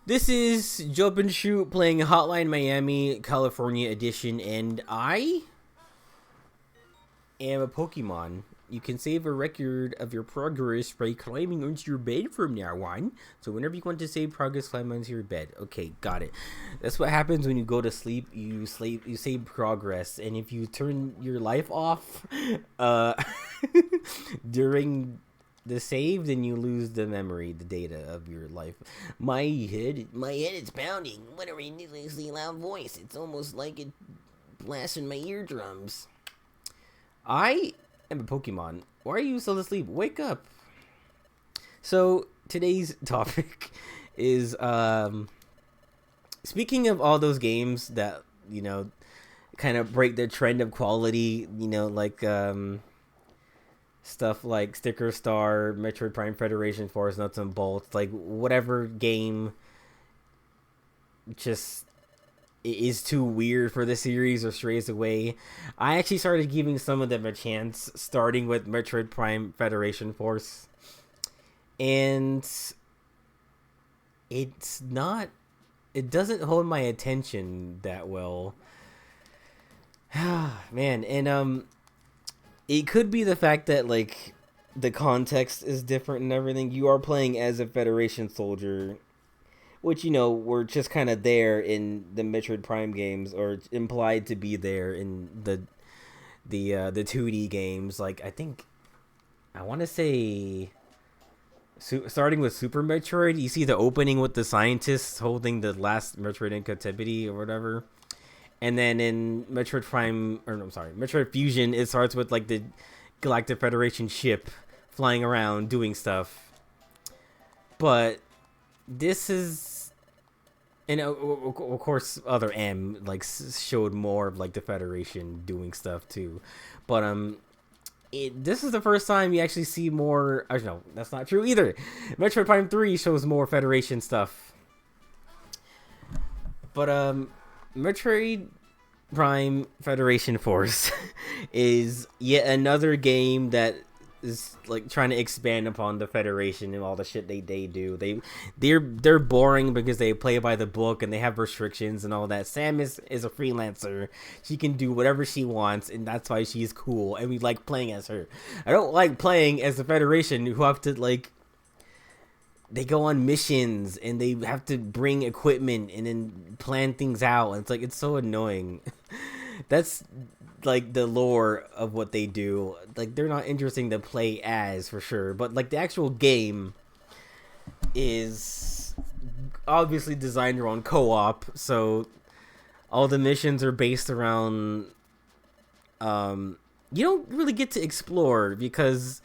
This is Jump and Shoot playing Hotline Miami, California edition, and I am a Pokemon. You can save a record of your progress by climbing onto your bed from now on. So whenever you want to save progress, climb onto your bed. Okay, got it. That's what happens when you go to sleep. You save progress, and if you turn your life off, uh, during the save, then you lose the memory, the data of your life. My head is pounding. What a ridiculously loud voice. It's almost like it blasting my eardrums. I am a Pokemon. Why are you still asleep? Wake up. So today's topic is speaking of all those games that, kind of break the trend of quality, like stuff like Sticker Star, Metroid Prime Federation Force, Nuts and Bolts, like whatever game just is too weird for the series or strays away. I actually started giving some of them a chance, starting with Metroid Prime Federation Force. And it doesn't hold my attention that well. Man, and it could be the fact that, like, the context is different and everything. You are playing as a Federation soldier, which, were just kind of there in the Metroid Prime games, or implied to be there in the 2D games. Like, I want to say, starting with Super Metroid, you see the opening with the scientists holding the last Metroid in captivity or whatever. And then in Metroid Fusion, it starts with, like, the Galactic Federation ship flying around doing stuff. But this is, and of course, other M, like, showed more of, like, the Federation doing stuff too. But this is the first time you actually see more. No, that's not true either. Metroid Prime 3 shows more Federation stuff. But Metroid Prime Federation Force is yet another game that is, like, trying to expand upon the Federation and all the shit they do. They're boring because they play by the book and they have restrictions and all that. Sam is a freelancer. She can do whatever she wants, and that's why she's cool, and we like playing as her. I don't like playing as the Federation, who have to, like, they go on missions and they have to bring equipment and then plan things out. It's like, it's so annoying. That's, like, the lore of what they do. Like, they're not interesting to play as, for sure. But, like, the actual game is obviously designed around co-op. So all the missions are based around, you don't really get to explore because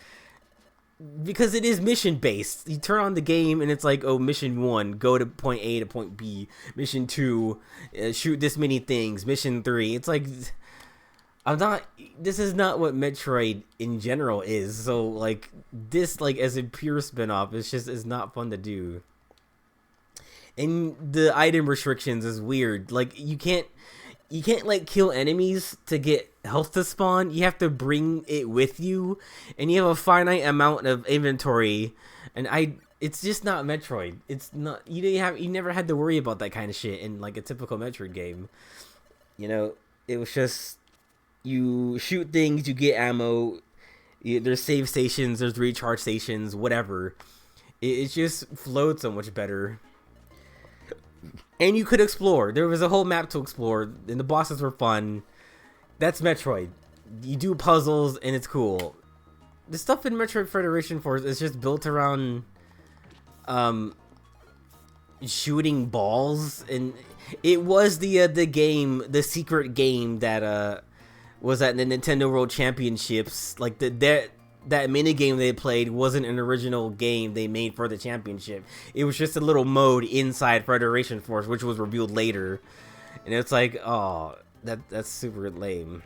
it is mission based. You turn on the game and it's like, oh, mission 1, go to point A to point B. Mission 2, shoot this many things. Mission 3, it's like, this is not what Metroid in general is. So, like, this, like, as a pure spin-off, is not fun to do. And the item restrictions is weird. Like, you can't like kill enemies to get health to spawn. You have to bring it with you, and you have a finite amount of inventory. And it's just not Metroid. It's not, you never had to worry about that kind of shit in, like, a typical Metroid game. It was just, you shoot things, you get ammo. There's save stations, there's recharge stations, whatever. It just flowed so much better. And you could explore. There was a whole map to explore, and the bosses were fun. That's Metroid. You do puzzles, and it's cool. The stuff in Metroid Federation Force is just built around shooting balls, and it was the secret game that was at the Nintendo World Championships. Like, that mini game they played wasn't an original game they made for the championship. It was just a little mode inside Federation Force, which was revealed later. And it's like, oh, that's super lame.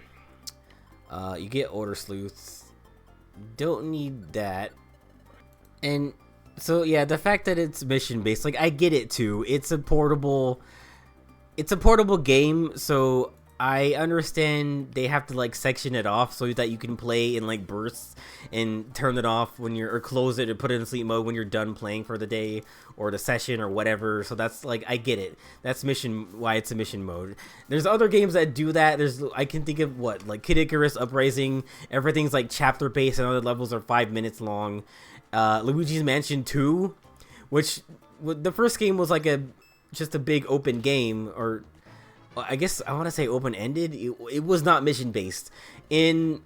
You get Order Sleuths. Don't need that. And so, yeah, the fact that it's mission based, like, I get it too. It's a portable game, so I understand they have to like section it off so that you can play in like bursts and turn it off when you're, or close it or put it in sleep mode when you're done playing for the day or the session or whatever. So that's like, I get it. That's why it's a mission mode. There's other games that do that. I can think of what, like Kid Icarus Uprising. Everything's like chapter based and other levels are 5 minutes long. Luigi's Mansion 2, which the first game was like just a big open game, or I guess I want to say open-ended. It was not mission-based. In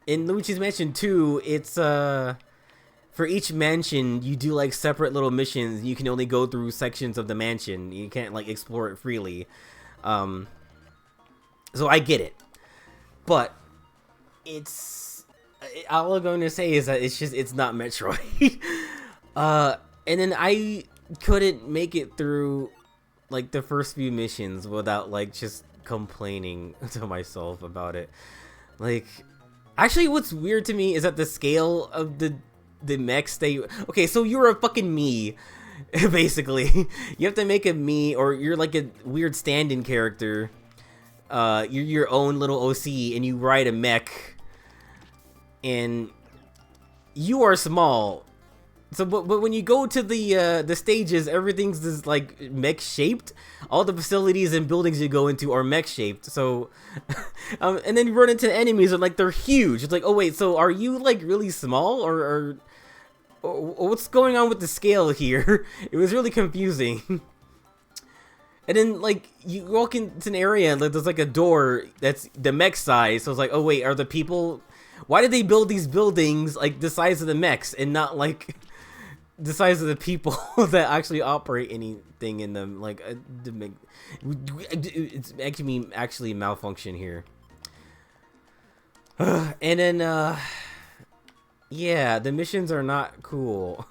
Luigi's Mansion 2, it's for each mansion you do like separate little missions. You can only go through sections of the mansion. You can't like explore it freely. So I get it, but all I'm going to say is that it's not Metroid. And then I couldn't make it through like the first few missions without like just complaining to myself about it. Like, actually what's weird to me is that the scale of the mechs okay, so you're a fucking Mii, basically. You have to make a Mii, or you're like a weird stand-in character. You're your own little OC and you ride a mech, and you are small. So, but when you go to the stages, everything's just like mech shaped. All the facilities and buildings you go into are mech shaped. So, and then you run into enemies and like they're huge. It's like, oh wait, so are you like really small, or what's going on with the scale here? It was really confusing. And then like you walk into an area and like, there's like a door that's the mech size. So it's like, oh wait, are the people? Why did they build these buildings like the size of the mechs and not like the size of the people that actually operate anything in them? Like, it's actually malfunction here. And then, yeah, the missions are not cool.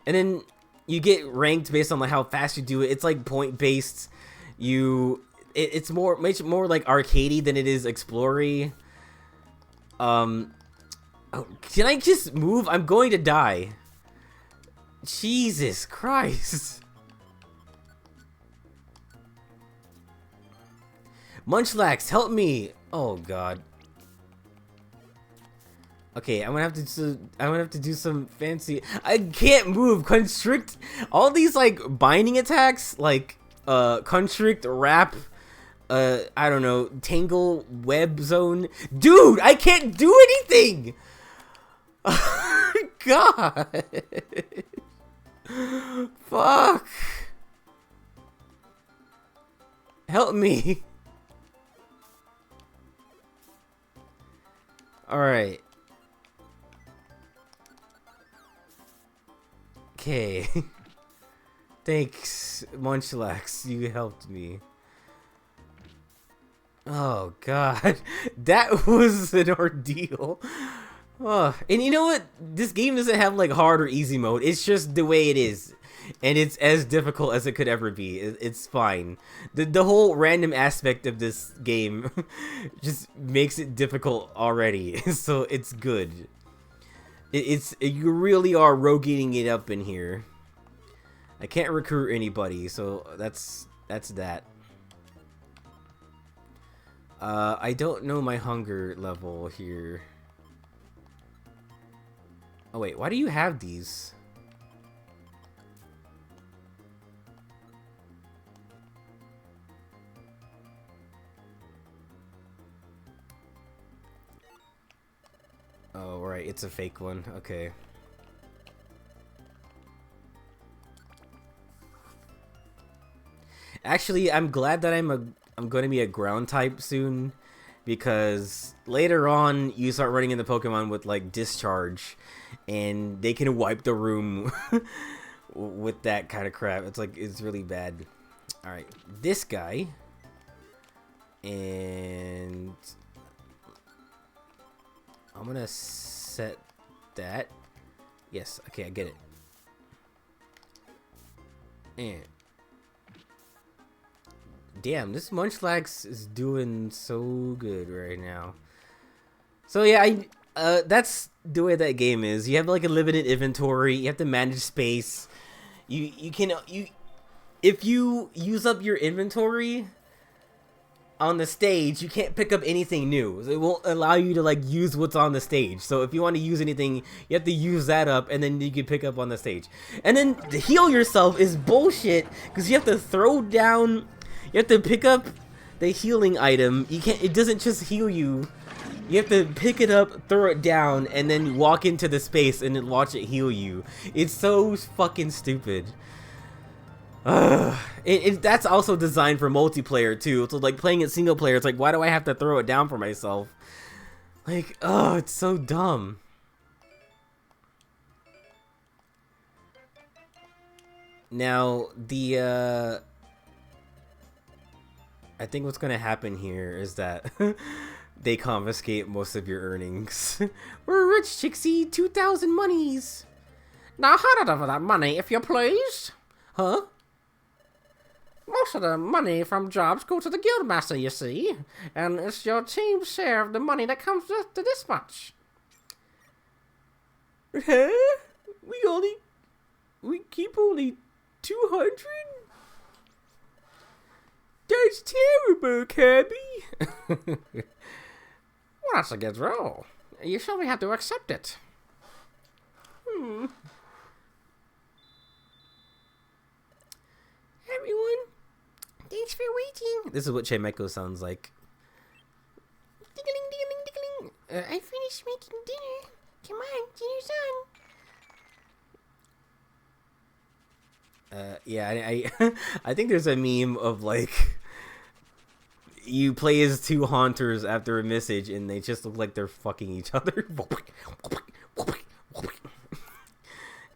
And then you get ranked based on like how fast you do it. It's like point based. It's much more like arcadey than it is explory. Oh, can I just move? I'm going to die. Jesus Christ. Munchlax, help me. Oh god. Okay, I'm gonna have to do some fancy. I can't move. Constrict. All these like binding attacks, like constrict, wrap, I don't know, tangle, web zone. Dude, I can't do anything. God. Fuck. Help me. Alright. Okay. Thanks, Munchlax. You helped me. Oh, God. That was an ordeal. Oh, and you know what? This game doesn't have like hard or easy mode. It's just the way it is. And it's as difficult as it could ever be. It's fine. The whole random aspect of this game just makes it difficult already. So it's good. You really are roguing it up in here. I can't recruit anybody, so that's that. I don't know my hunger level here. Oh wait, why do you have these? Oh right, it's a fake one. Okay. Actually, I'm glad that I'm going to be a ground type soon, because later on you start running into Pokemon with like discharge, and they can wipe the room with that kind of crap. It's like, it's really bad. All right, this guy, and I'm gonna set that. Yes, okay, I get it. And damn, this Munchlax is doing so good right now. So yeah, that's the way that game is. You have like a limited inventory. You have to manage space. If you use up your inventory, on the stage, you can't pick up anything new. It won't allow you to like use what's on the stage. So if you want to use anything, you have to use that up, and then you can pick up on the stage. And then to heal yourself is bullshit because you have to throw down. You have to pick up the healing item. You can't. It doesn't just heal you. You have to pick it up, throw it down, and then walk into the space and then watch it heal you. It's so fucking stupid. That's also designed for multiplayer too. So like playing it single player, it's like, why do I have to throw it down for myself? Like, oh, it's so dumb. Now the I think what's gonna happen here is that they confiscate most of your earnings. We're rich, Chixie. 2,000 monies. Now hand over that money, if you please. Huh? Most of the money from jobs go to the guildmaster, you see, and it's your team's share of the money that comes with the dispatch. Huh? We keep only 200? That's terrible, Kirby. Well, that's a good roll. You surely have to accept it. Everyone, thanks for waiting. This is what Chemeko sounds like. Ding-a-ling, ding-a-ling, ding-a-ling. I finished making dinner. Come on, dinner's on. Yeah, I think there's a meme of like you play as two haunters after a message and they just look like they're fucking each other.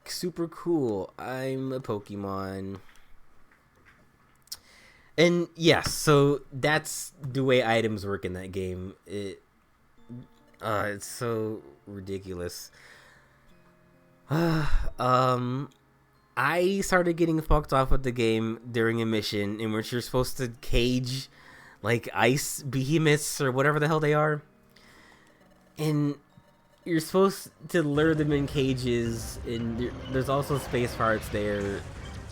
Super cool. I'm a Pokemon. And yes, so that's the way items work in that game. It's so ridiculous. I started getting fucked off with the game during a mission in which you're supposed to cage like ice behemoths or whatever the hell they are, and you're supposed to lure them in cages, and there's also space parts there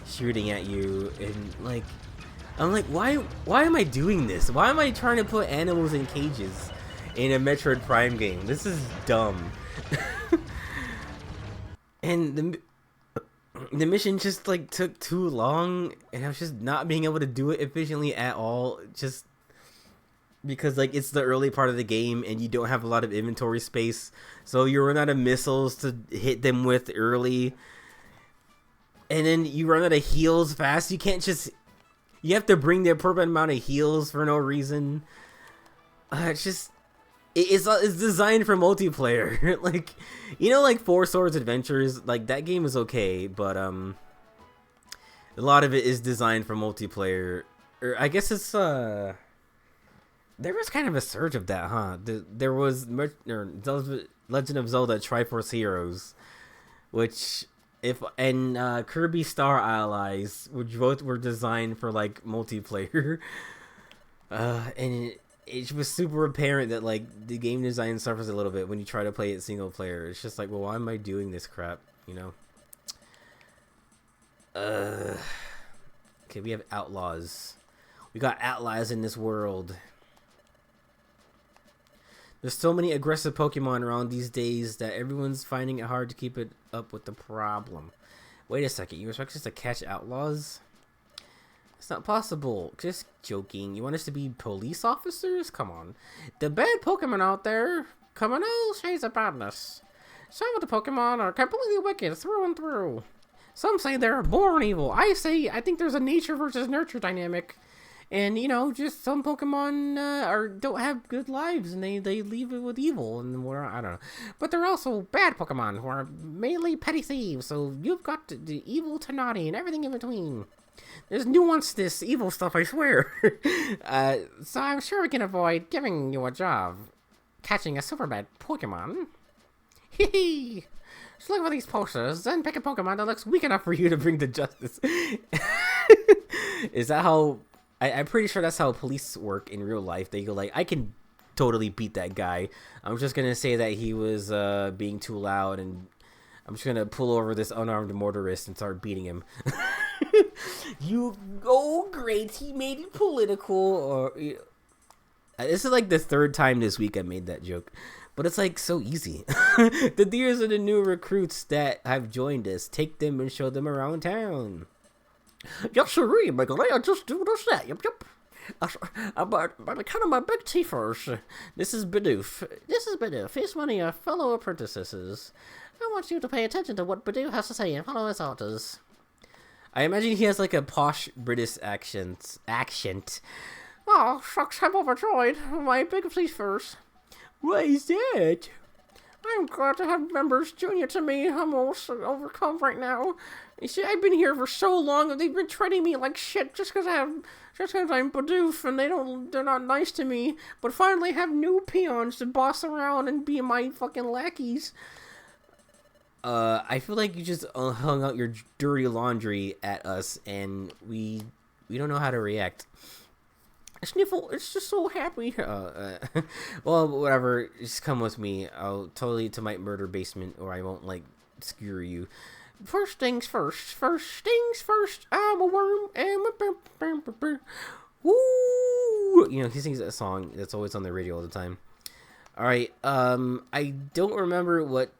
shooting at you, and like I'm like, why am I doing this? Why am I trying to put animals in cages in a Metroid Prime game? This is dumb. And the mission just like took too long, and I was just not being able to do it efficiently at all, just because like it's the early part of the game and you don't have a lot of inventory space, so you run out of missiles to hit them with early, and then you run out of heals fast. You have to bring the appropriate amount of heals for no reason. It's designed for multiplayer. Like, you know, like Four Swords Adventures, like that game is okay, but a lot of it is designed for multiplayer. Or I guess it's there was kind of a surge of that, huh? There was Legend of Zelda Triforce Heroes, which Kirby Star Allies, which both were designed for like multiplayer. And it was super apparent that like the game design suffers a little bit when you try to play it single player. It's just like, well, why am I doing this crap? You know. Okay, we have outlaws. We got outlaws in this world. There's so many aggressive Pokemon around these days that everyone's finding it hard to keep it up with the problem. Wait a second, you expect us to catch outlaws? It's not possible. Just joking. You want us to be police officers? Come on. The bad Pokemon out there come in all shades of badness. Some of the Pokemon are completely wicked through and through. Some say they're born evil. I think there's a nature versus nurture dynamic. And, you know, just some Pokemon don't have good lives, and they leave it with evil, and I don't know. But they're also bad Pokemon who are mainly petty thieves, so you've got the evil to naughty and everything in between. There's nuance to this evil stuff, I swear. So I'm sure we can avoid giving you a job catching a super bad Pokemon. Hee. Just look for these posters, then pick a Pokemon that looks weak enough for you to bring to justice. Is that how... I'm pretty sure that's how police work in real life. They go like, I can totally beat that guy. I'm just going to say that he was being too loud, and I'm just going to pull over this unarmed motorist and start beating him. Oh, great. He made it political. Or This is like the third time this week I made that joke. But it's like so easy. These are the new recruits that have joined us. Take them and show them around town. Yes, sirree, Michael. I just do just that. Yep. But kind of my big tea first. This is Bidoof. He's one of your fellow apprentices. I want you to pay attention to what Bidoof has to say and follow his orders. I imagine he has like a posh British accent. Oh, shucks, I'm overjoyed. My big tea first. What is that? I'm glad to have members junior to me. I'm almost overcome right now. You see, I've been here for so long, and they've been treating me like shit just because I'm Bidoof, and they're not nice to me. But finally have new peons to boss around and be my fucking lackeys. I feel like you just hung out your dirty laundry at us, and we don't know how to react. Sniffle, it's just so happy. Well, whatever. Just come with me. I'll totally to my murder basement, or I won't like skewer you. First things first. I'm a worm. Woo! You know, he sings that song that's always on the radio all the time. All right. I don't remember what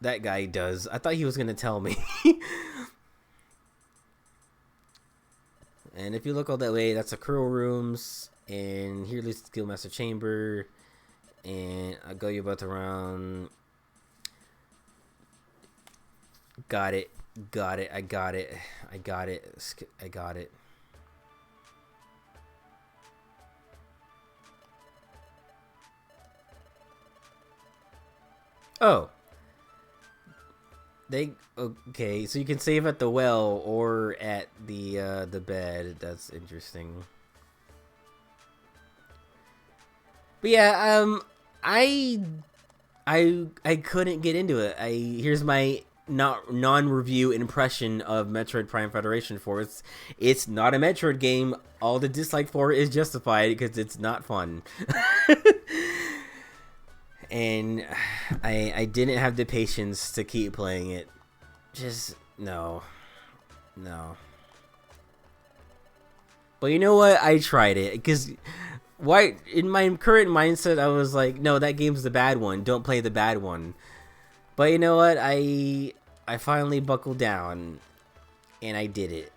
that guy does. I thought he was gonna tell me. And if you look all that way, that's the Curl Rooms, and here leads the Skillmaster Chamber, and I'll go you both around. Got it. I got it. Oh. Okay, so you can save at the well or at the bed. That's interesting. But yeah, I couldn't get into it. Here's my non-review impression of Metroid Prime Federation Force. It's not a Metroid game. All the dislike for it is justified because it's not fun. And I didn't have the patience to keep playing it. Just no. But you know what? I tried it because why? In my current mindset, I was like, no, that game's the bad one. Don't play the bad one. But you know what? I finally buckled down, and I did it.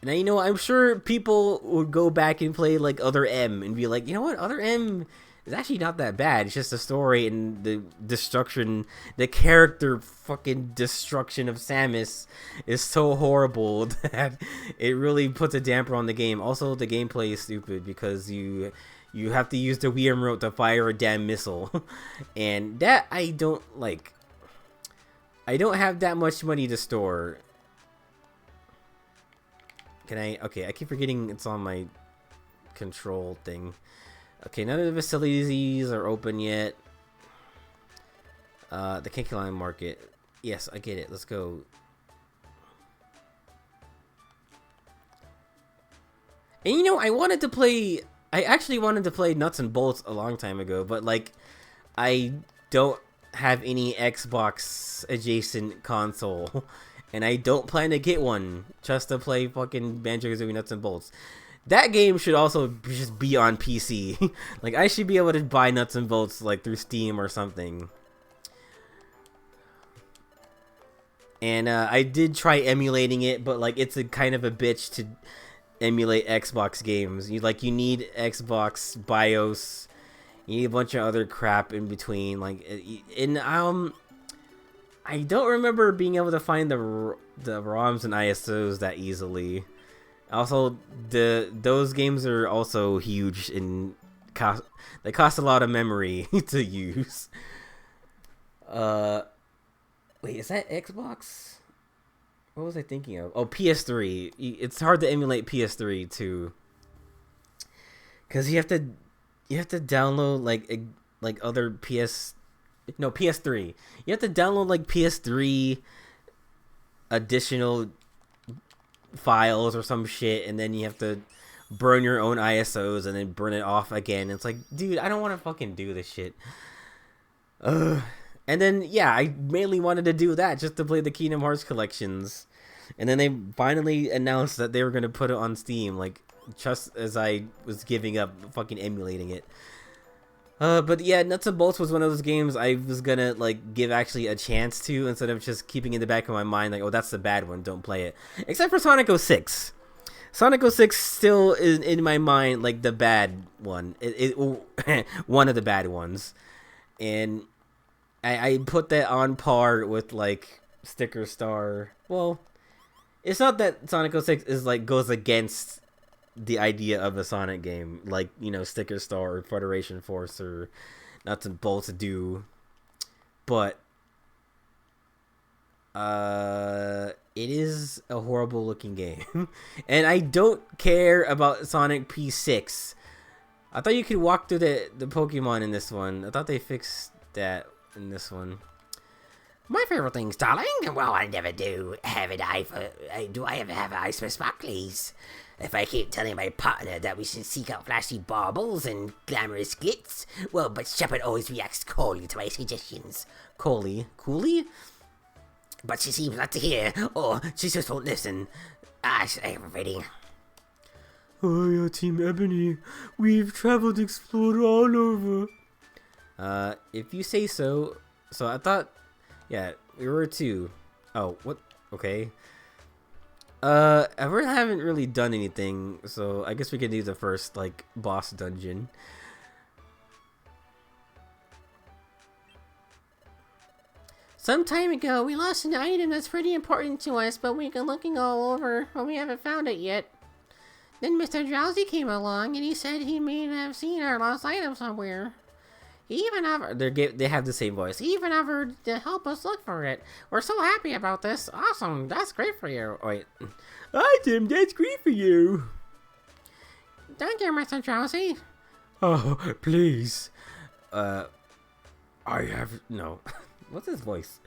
Now, you know, I'm sure people would go back and play like Other M and be like, you know what? Other M is actually not that bad. It's just the story and the destruction, the character fucking destruction of Samus is so horrible that it really puts a damper on the game. Also, the gameplay is stupid because you have to use the Wii remote to fire a damn missile. And that I don't like. I don't have that much money to store. Can I? Okay, I keep forgetting it's on my control thing. Okay, none of the facilities are open yet. The Kinky Market. Yes, I get it. Let's go. And you know, I actually wanted to play Nuts and Bolts a long time ago, but like, I don't have any Xbox adjacent console. And I don't plan to get one just to play fucking Banjo-Kazooie Nuts and Bolts. That game should also just be on PC. Like, I should be able to buy Nuts and Bolts like through Steam or something. And I did try emulating it, but like it's a kind of a bitch to emulate Xbox games. You need Xbox BIOS. You need a bunch of other crap in between. Like, and I don't remember being able to find the ROMs and ISOs that easily. Also, those games are also huge and they cost a lot of memory to use. Wait, is that Xbox? What was I thinking of? Oh, PS3. It's hard to emulate PS3 too, because you have to download like other PS3. You have to download like PS3 additional files or some shit, and then you have to burn your own ISOs and then burn it off again. It's like, dude, I don't want to fucking do this shit. And then yeah, I mainly wanted to do that just to play the Kingdom Hearts collections, and then they finally announced that they were going to put it on Steam. Like, just as I was giving up fucking emulating it. But yeah, Nuts and Bolts was one of those games I was gonna like give actually a chance to, instead of just keeping in the back of my mind like, oh, that's the bad one, don't play it. Except for Sonic 06. Sonic 06 still is in my mind like the bad one. One of the bad ones. And I put that on par with like Sticker Star. Well, it's not that Sonic 06 is like goes against the idea of a Sonic game, like, you know, Sticker Star or Federation Force or Nuts and Bolts do, but it is a horrible looking game. And I don't care about Sonic P6. I thought you could walk through the Pokemon in this one. I thought they fixed that in this one. My favorite things, darling. Well, I never do have an eye for. Do I ever have eyes for sparklies? If I keep telling my partner that we should seek out flashy baubles and glamorous glitz, well, but Shepard always reacts coldly to my suggestions. Coolly? But she seems not to hear, or she just won't listen. I'm ready. Oh yeah, Team Ebony, we've traveled, explored all over. If you say so. So I thought, yeah, we were two. Oh, what? Okay. I really haven't really done anything, so I guess we could do the first, like, boss dungeon. Some time ago, we lost an item that's pretty important to us, but we've been looking all over, but we haven't found it yet. Then Mr. Drowsy came along, and he said he may have seen our lost item somewhere. He even offered, they have the same voice. He even offered to help us look for it. We're so happy about this. Awesome, that's great for you. Oh, wait. Item, that's great for you. Thank you, Mr. Drowsy. Oh, please. I have... No. What's his voice?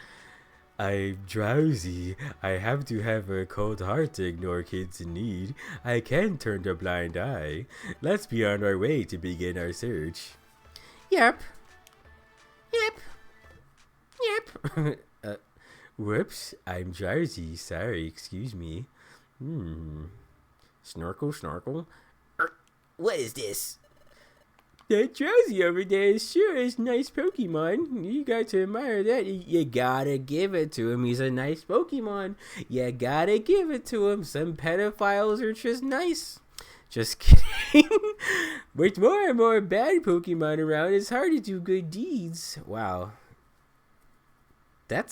I'm drowsy. I have to have a cold heart to ignore kids in need. I can't turn a blind eye. Let's be on our way to begin our search. Yep. Whoops, I'm drowsy. Sorry, excuse me. Snorkel. What is this? That drowsy over there sure is nice Pokemon. You got to admire that. You gotta give it to him. He's a nice Pokemon. You gotta give it to him. Some pedophiles are just nice. Just kidding. With more and more bad Pokemon around, it's hard to do good deeds. Wow. I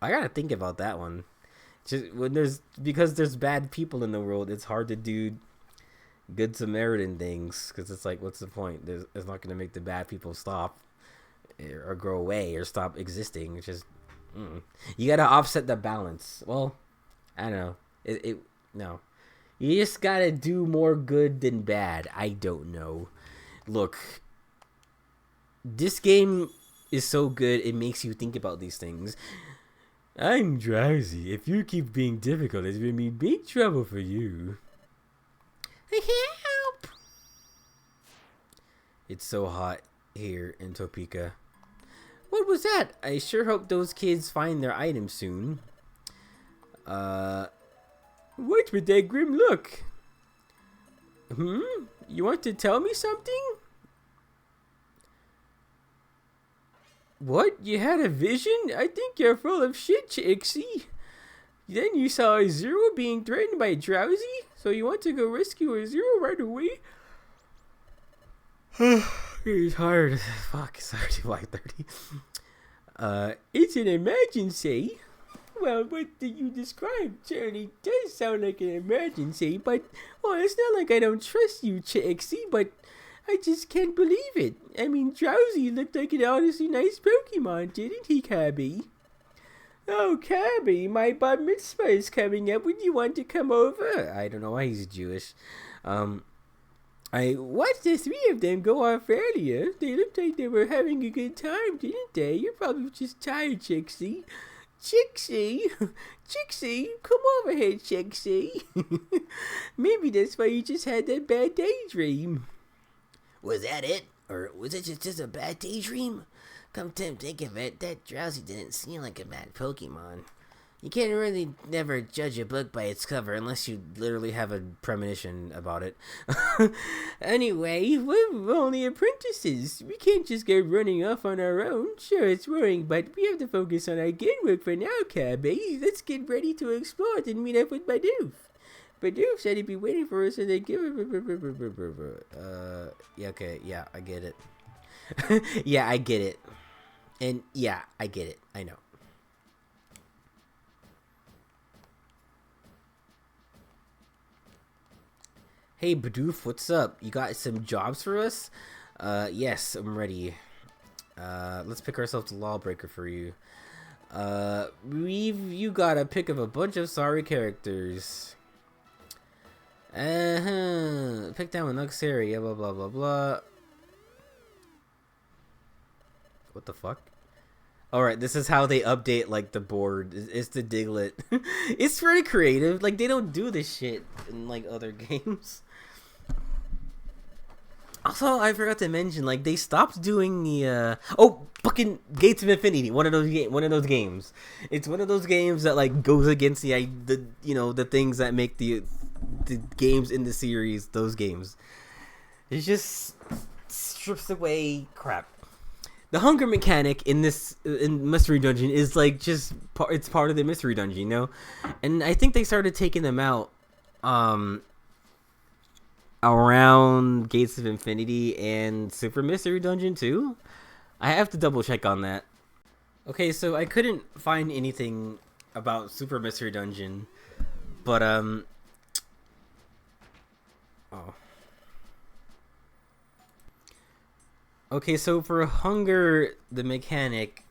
gotta think about that one. Just because there's bad people in the world, it's hard to do good Samaritan things, because it's like, what's the point? It's not gonna make the bad people stop or go away or stop existing. It's just you gotta offset the balance. Well, I don't know. No. You just gotta do more good than bad. I don't know. Look, this game is so good, it makes you think about these things. I'm drowsy. If you keep being difficult, it's gonna be big trouble for you. Help! It's so hot here in Topeka. What was that? I sure hope those kids find their items soon. What's with that grim look? You want to tell me something? What? You had a vision? I think you're full of shit, Chixie. Then you saw a Zero being threatened by Drowsy? So you want to go rescue a Zero right away? It's hard. Fuck, it's already 5:30. It's an emergency. Well, what did you describe, Charlie? Does sound like an emergency, but, well, it's not like I don't trust you, Chixie, but I just can't believe it. I mean, Drowsy looked like an honestly nice Pokemon, didn't he, Kirby? Oh, Kirby, my bar mitzvah is coming up. Would you want to come over? I don't know why he's Jewish. I watched the three of them go off earlier. They looked like they were having a good time, didn't they? You're probably just tired, Chixie. Chixie, come over here, Chixie. Maybe that's why you just had that bad daydream. Was that it? Or was it just a bad daydream? Come to think of it, that Drowsy didn't seem like a bad Pokemon. You can't really never judge a book by its cover unless you literally have a premonition about it. Anyway, we're only apprentices. We can't just go running off on our own. Sure, it's worrying, but we have to focus on our game work for now, cabby. Let's get ready to explore and meet up with Bidoof. Bidoof said he'd be waiting for us and they give yeah, okay, yeah, I get it. Yeah, I get it. And yeah, I get it. I know. Hey Bidoof, what's up? You got some jobs for us? Yes, I'm ready. Let's pick ourselves a lawbreaker for you. You got a pick of a bunch of sorry characters. Pick down an area, blah blah blah blah. What the fuck? Alright, this is how they update, like, the board. It's the Diglett. It's pretty creative. Like, they don't do this shit in, like, other games. Also, I forgot to mention, like, they stopped doing the, fucking Gates of Infinity. One of those games. It's one of those games that, like, goes against the things that make the games in the series, those games. It just strips away crap. The hunger mechanic in Mystery Dungeon is like it's part of the Mystery Dungeon, you know? And I think they started taking them out around Gates of Infinity and Super Mystery Dungeon too. I have to double check on that. Okay, so I couldn't find anything about Super Mystery Dungeon, but Okay, so for hunger, the mechanic,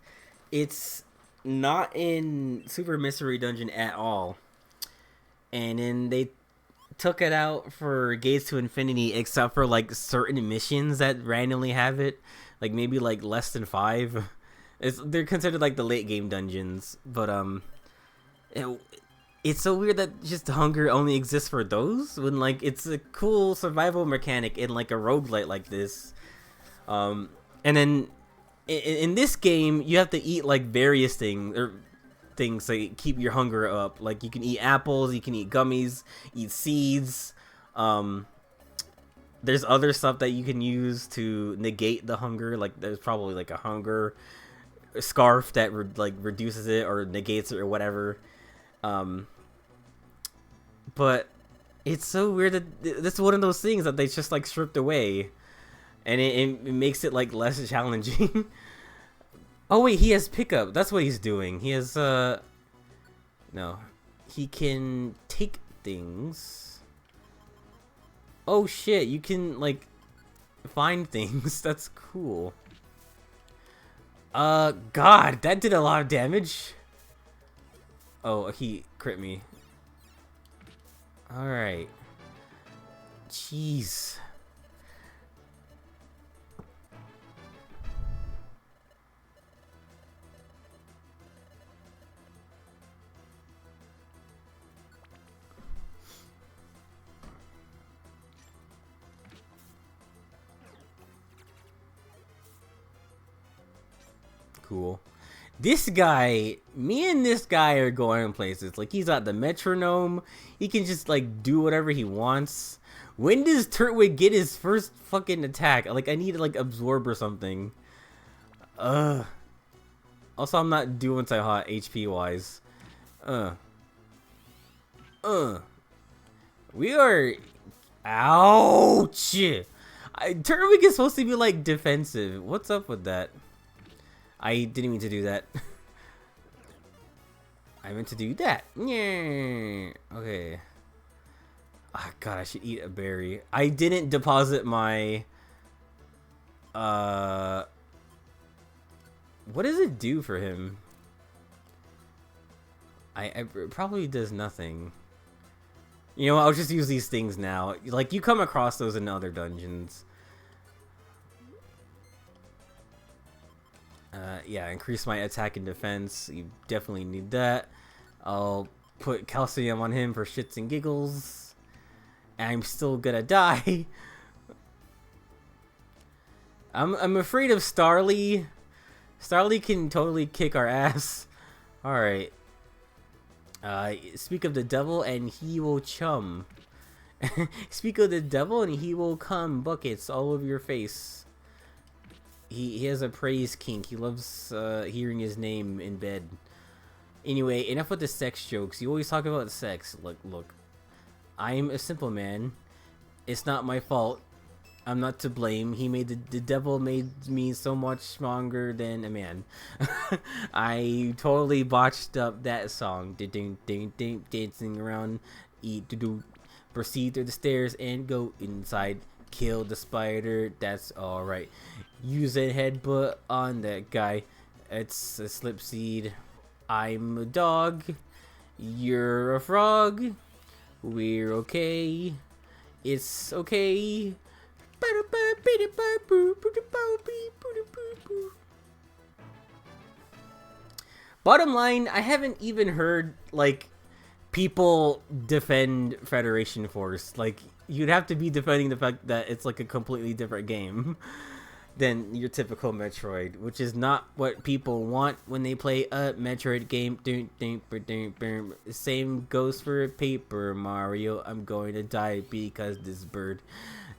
it's not in Super Mystery Dungeon at all. And then they took it out for Gates to Infinity, except for like certain missions that randomly have it, like maybe like less than 5. They're considered like the late game dungeons, but it's so weird that just hunger only exists for those when like it's a cool survival mechanic in like a roguelite like this. And then in this game, you have to eat like various things to keep your hunger up. Like you can eat apples, you can eat gummies, eat seeds. There's other stuff that you can use to negate the hunger. Like there's probably like a hunger scarf that reduces it or negates it or whatever. But it's so weird that that's one of those things that they just like stripped away. And it makes it like less challenging. Oh wait, he has pickup. That's what he's doing. He has no. He can take things. Oh shit, you can like find things. That's cool. God, that did a lot of damage. Oh, he crit me. Alright. Jeez. Cool. This guy, me and this guy are going places. Like, he's got the metronome. He can just, like, do whatever he wants. When does Turtwig get his first fucking attack? Like, I need to, like, absorb or something. Also, I'm not doing so hot HP-wise. We are... Ouch! Turtwig is supposed to be, like, defensive. What's up with that? I didn't mean to do that. I meant to do that. Yeah. Okay. Oh, God, I should eat a berry. I didn't deposit my... What does it do for him? It probably does nothing. You know, I'll just use these things now. Like, you come across those in other dungeons. Yeah, increase my attack and defense. You definitely need that. I'll put calcium on him for shits and giggles. I'm still gonna die. I'm afraid of Starly. Starly can totally kick our ass. Alright. Speak of the devil and he will chum. Speak of the devil and he will come buckets all over your face. He has a praise kink. He loves hearing his name in bed. Anyway, enough with the sex jokes. You always talk about sex. Look. I'm a simple man. It's not my fault. I'm not to blame. He made the devil made me so much stronger than a man. I totally botched up that song. Ding ding ding, dancing around, eat to do, proceed through the stairs and go inside. Kill the spider. That's all right. Use a headbutt on that guy. It's a slip seed. I'm a dog. You're a frog. We're okay. It's okay. Bottom line, I haven't even heard like people defend Federation Force. Like, you'd have to be defending the fact that it's like a completely different game than your typical Metroid, which is not what people want when they play a Metroid game. Same goes for Paper Mario. I'm going to die because this bird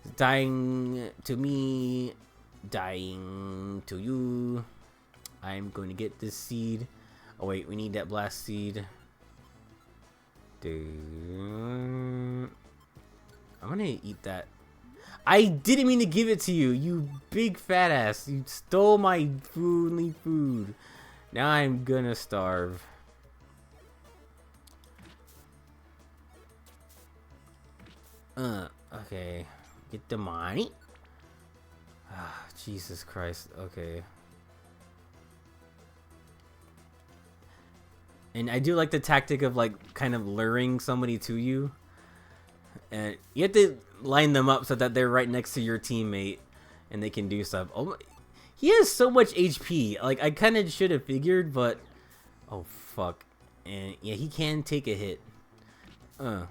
is dying to me, dying to you. I'm going to get this seed. Oh wait, we need that blast seed. I'm gonna eat that. I didn't mean to give it to you, you big fat ass. You stole my food. Now I'm gonna starve. Okay. Get the money. Ah, Jesus Christ. Okay. And I do like the tactic of like kind of luring somebody to you. And you have to line them up so that they're right next to your teammate and they can do stuff. Oh, he has so much HP. Like, I kind of should have figured, but oh fuck. And yeah, he can take a hit. Ooh.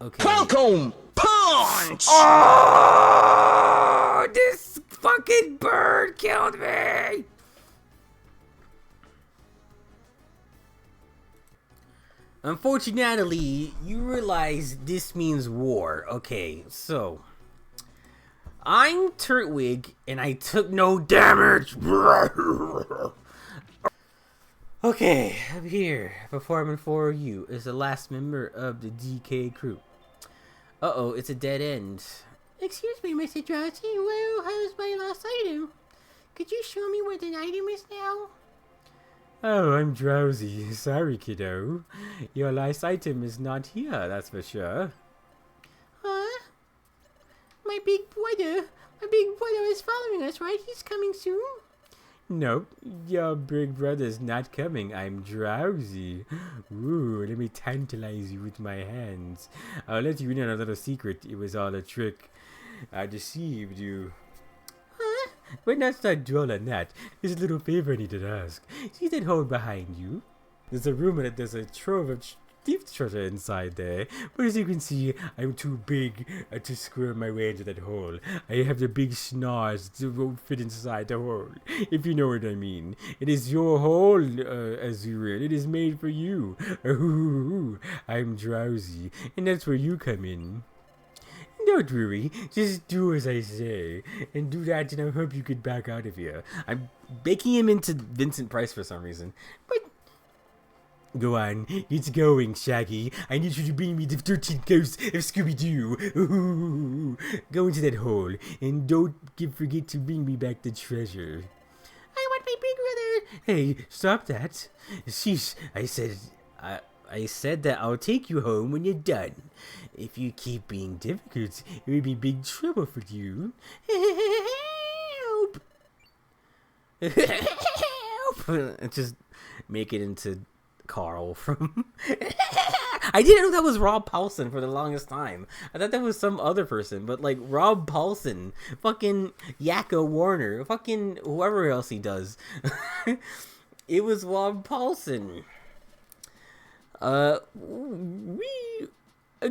Okay. Falcon punch. Oh, this fucking bird killed me. Unfortunately, you realize this means war. Okay, so I'm Turtwig, and I took no damage. Okay, I'm here, performing for you as the last member of the DK crew. Uh-oh, it's a dead end. Excuse me, Mr. Drowsy. Well, how's my lost item? Could you show me where the item is now? Oh, I'm drowsy. Sorry, kiddo. Your last item is not here, that's for sure. Huh? My big brother is following us, right? He's coming soon? Nope, your big brother's not coming. I'm drowsy. Ooh, let me tantalize you with my hands. I'll let you in on a little secret. It was all a trick. I deceived you. Huh? But not start dwelling on that. There's a little favor I need to ask. See that hole behind you? There's a rumor that there's a trove of thief treasure inside there, but as you can see, I'm too big to squirm my way into that hole. I have the big snars that won't fit inside the hole, if you know what I mean. It is your hole, Azuriel. It is made for you. Ooh, I'm drowsy, and that's where you come in. Don't worry, just do as I say, and do that, and I hope you get back out of here. I'm making him into Vincent Price for some reason, but go on, it's going, Shaggy. I need you to bring me the 13 ghosts of Scooby-Doo. Ooh, go into that hole, and don't forget to bring me back the treasure. I want my big brother. Hey, stop that. Sheesh, I said that I'll take you home when you're done. If you keep being difficult, it will be big trouble for you. Help! Help! Just make it into Carl from I didn't know that was Rob Paulson for the longest time. I thought that was some other person, but like Rob Paulson, fucking Yakko Warner, fucking whoever else he does. It was Rob Paulson.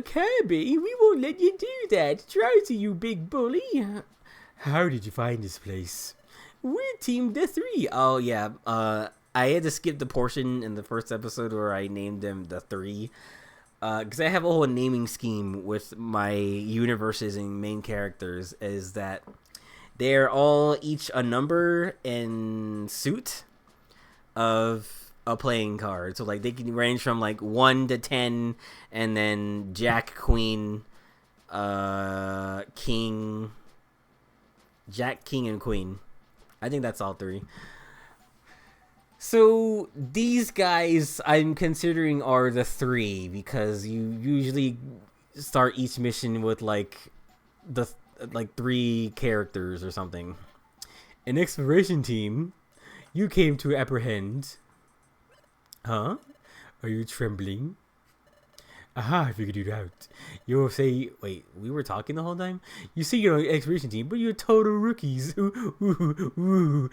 Kirby, we won't let you do that. Drowsy, you big bully. How did you find this place? We're Team the Three. Oh yeah. I had to skip the portion in the first episode where I named them the Three. Because I have a whole naming scheme with my universes and main characters. Is that they're all each a number and suit of a playing card. So like they can range from like 1 to 10, and then Jack, Queen, King, Jack, King, and Queen. I think that's all 3. So these guys I'm considering are the 3 because you usually start each mission with like 3 characters or something. An exploration team, you came to apprehend. Huh? Are you trembling? Aha, I figured it out. You'll say, wait, we were talking the whole time? You say you're on an exploration team, but you're total rookies. Ooh,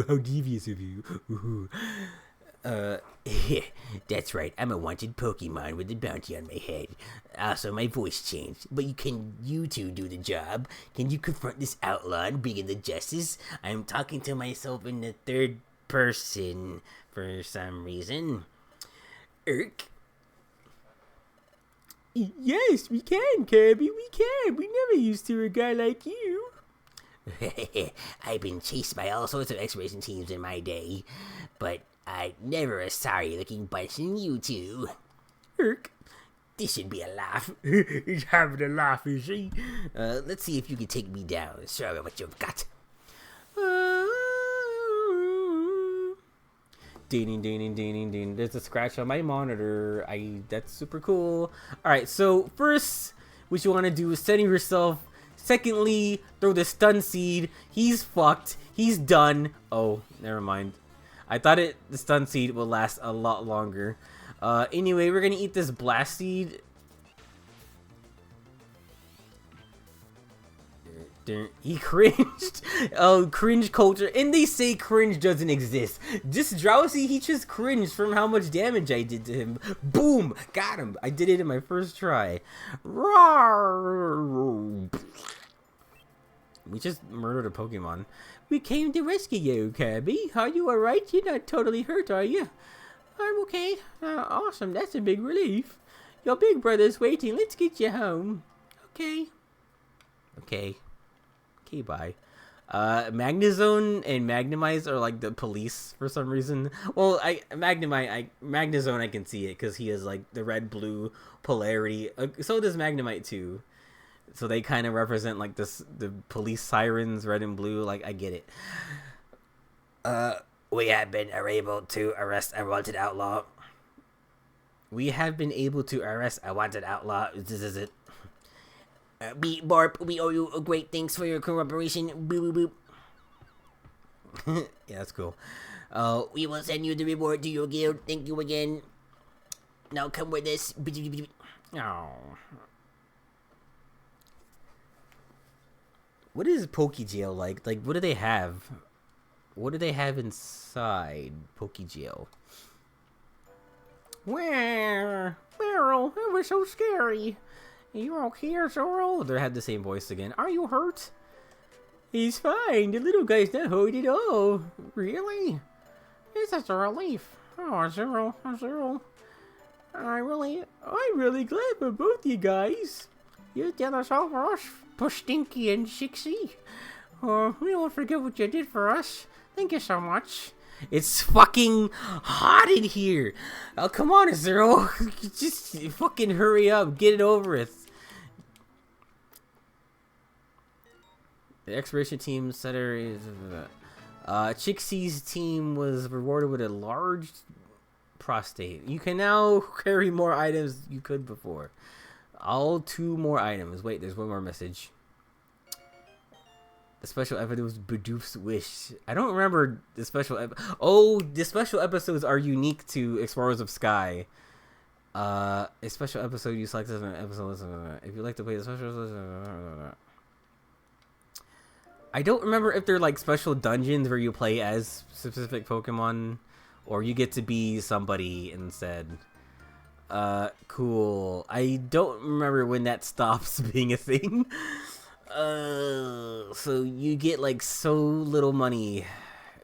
how devious of you. Ooh. That's right, I'm a wanted Pokemon with a bounty on my head. Also, my voice changed. But you two do the job. Can you confront this outlaw and bring in the justice? I'm talking to myself in the third person for some reason. Irk. Yes, we can, Kirby, we can. We never used to a guy like you. I've been chased by all sorts of exploration teams in my day, but I never a sorry-looking bunch in you two. Irk, this should be a laugh. He's having a laugh, is he? Let's see if you can take me down. Show me what you've got. Ding. There's a scratch on my monitor. That's super cool. Alright, so first, what you want to do is center yourself. Secondly, throw the stun seed. He's fucked. He's done. Oh, never mind. I thought the stun seed will last a lot longer. Anyway, we're gonna eat this blast seed. He cringed. Oh, cringe culture. And they say cringe doesn't exist. Just Drowsy, he just cringed from how much damage I did to him. Boom! Got him. I did it in my first try. Roar. We just murdered a Pokemon. We came to rescue you, Kirby. Are you alright? You're not totally hurt, are you? I'm okay. Awesome. That's a big relief. Your big brother's waiting. Let's get you home. Okay. Okay, bye. Magnezone and Magnemite are like the police for some reason. Well, Magnezone I can see it because he has like the red-blue polarity. So does Magnemite too. So they kind of represent like the police sirens, red and blue. Like I get it. We have been able to arrest a wanted outlaw. We have been able to arrest a wanted outlaw. This is it. Beep Barp, we owe you a great thanks for your cooperation. Boop boop boop. Yeah, that's cool. We will send you the reward to your guild. Thank you again. Now come with us. Oh. What is Pokejail like? Like, what do they have? What do they have inside Pokejail? Where? Meryl, it was so scary. You okay, Zoro? They had the same voice again. Are you hurt? He's fine. The little guy's not hurt at all. Really? It's such a relief. Oh, Zoro. I'm really glad for both you guys. You did us all for us, Stinky and Shixie. We won't forget what you did for us. Thank you so much. It's fucking hot in here. Oh, come on, Zero. Just fucking hurry up. Get it over with. The exploration team setter is... Chixie's team was rewarded with a large prostate. You can now carry more items you could before. All 2 more items. Wait, there's one more message. The special episode was Bidoof's Wish. I don't remember the special the special episodes are unique to Explorers of Sky. A special episode you select as an episode. If you like to play the special... I don't remember if they're like special dungeons where you play as specific Pokemon, or you get to be somebody instead. Cool. I don't remember when that stops being a thing. So you get like so little money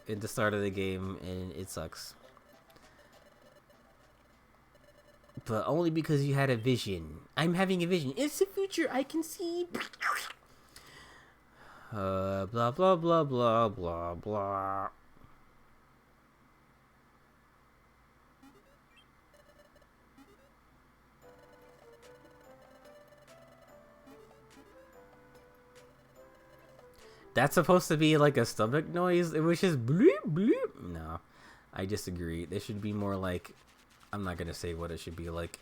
at the start of the game, and it sucks. But only because you had a vision. I'm having a vision. It's the future. I can see. Blah blah blah blah blah blah. That's supposed to be like a stomach noise. It was just bloop bloop. No, I disagree. There should be more like, I'm not gonna say what it should be like.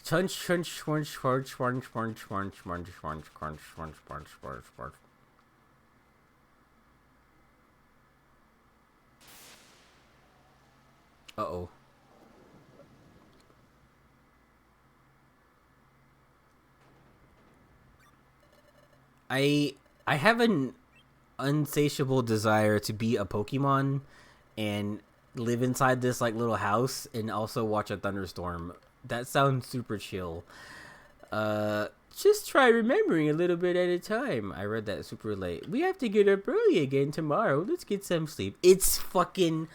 Chunch chunch chunch chunch chunch chunch chunch chunch chunch chunch chunch chunch chunch. Uh-oh. I have an insatiable desire to be a Pokemon and live inside this like little house and also watch a thunderstorm. That sounds super chill. Just try remembering a little bit at a time. I read that super late. We have to get up early again tomorrow. Let's get some sleep. It's fucking